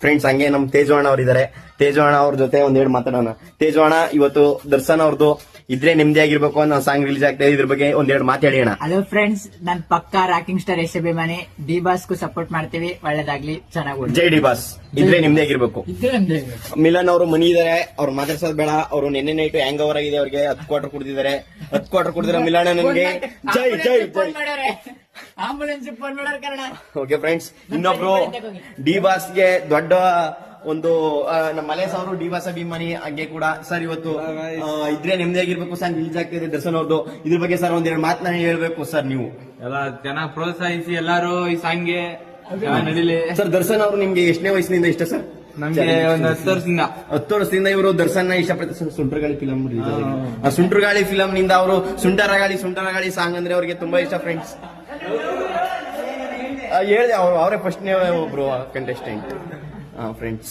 Friends ಹಂಗೆ ನಮ್ ತೇಜೋಣ ಅವ್ರು ಇದಾರೆ. ತೇಜೋಣ ಅವ್ರ ಜೊತೆ ಒಂದೆರಡು ಮಾತಾಡೋಣ. ತೇಜೋಣ, ಇವತ್ತು ದರ್ಶನ್ ಅವ್ರದ್ದು ಇದ್ರೆ ನೆಮ್ಮದಿ ಆಗಿರ್ಬೇಕು ಅನ್ನೋ ಸಾಂಗ್ ರಿಲೀಸ್ ಆಗ್ತಾ ಇದೆ, ಇದ್ರ ಬಗ್ಗೆ ಒಂದೆರಡು ಮಾತಾಡಿ ಅಣ್ಣ. ಹಲೋ ಫ್ರೆಂಡ್ಸ್, ನಾನ್ ಪಕ್ಕಾ ರಾಕಿಂಗ್ ಸ್ಟಾರ್ ಯಶ್ ಅಭಿಮಾನಿ. ಡಿ ಬಾಸ್ಗೂ ಸಪೋರ್ಟ್ ಮಾಡ್ತೀವಿ, ಒಳ್ಳೇದಾಗ್ಲಿ, ಚೆನ್ನಾಗಿ. ಜೈ ಡಿ ಬಾಸ್. ಇದ್ರೆ ನಿಮ್ದೇ ಆಗಿರ್ಬೇಕು. ಮಿಲನ್ ಅವರು ಮನಿ ಇದಾರೆ, ಅವ್ರು ಮಾತಾಡ್ಸೋದ್ ಬೇಡ. ಅವರು ನಿನ್ನೆ ನೈಟ್ ಹ್ಯಾಂಗ್ ಓವರ್ ಆಗಿದೆ, ಅವ್ರಿಗೆ 10 ಕ್ವಾರ್ಟರ್ ಕುಡಿದಿದ್ದಾರೆ. 10 ಕ್ವಾರ್ಟರ್ ಕುಡಿದಿರೋ ಮಿಲನ್ ನನಗೆ ಜೈ ಜೈ ಜೈ. ಆಂಬುಲೆನ್ಸ್ ಫೋನ್ ಮಾಡೋರ್ ಕಾರಣ. ಓಕೆ ಫ್ರೆಂಡ್ಸ್, ಇನ್ನೊಬ್ರು ಡಿ ಬಾಸ್ಗೆ ದೊಡ್ಡ ಒಂದು ನಮ್ಮ ಮಲೇಶ್ ಅವರು ಡಿ ಬಾಸ್ ಅಭಿಮಾನಿ. ಹಂಗೆ ಕೂಡ ಸರ್ ಇವತ್ತು ಇದ್ರೆ ನೆಮ್ಮದಿ ಆಗಿರ್ಬೇಕು ಸಾಂಗ್ ರಿಲೀಸ್ ಆಗ್ತಿದೆ ದರ್ಶನ್ ಅವ್ರದ್ದು. ಇದ್ರ ಬಗ್ಗೆ ಸರ್ ಒಂದೆರಡು ಮಾತನ್ನ ಹೇಳ್ಬೇಕು ಸರ್. ನೀವು ಎಲ್ಲ ಚೆನ್ನಾಗಿ ಪ್ರೋತ್ಸಾಹಿಸಿ, ಎಲ್ಲಾರು ಈ ಸಾಂಗ್ಗೆ ನಡೀಲಿ. ಸರ್, ದರ್ಶನ್ ಅವರು ನಿಮ್ಗೆ ಎಷ್ಟನೇ ವಯಸ್ಸಿನಿಂದ ಇಷ್ಟ ಸರ್? ನಮ್ಗೆ ಒಂದು 10 ವರ್ಷದಿಂದ. 10 ವರ್ಷದಿಂದ ಇವರು ದರ್ಶನ್ ಇಷ್ಟಪಡ್ತಾರೆ. ಸುಂಟರಗಾಳಿ ಫಿಲಂ ಆ ಸುಂಟರಗಾಳಿ ಫಿಲಂ ನಿಂದ ಅವರು ಸುಂಟರಗಾಳಿ ಸಾಂಗ್ ಅಂದ್ರೆ ಅವ್ರಿಗೆ ತುಂಬಾ ಇಷ್ಟ ಫ್ರೆಂಡ್ಸ್. ಹೇಳಿದೆ ಅವರೇ ಫಸ್ಟ್ನೇ ಒಬ್ರು ಕಂಟೆಸ್ಟೆಂಟ್ ಫ್ರೆಂಡ್ಸ್.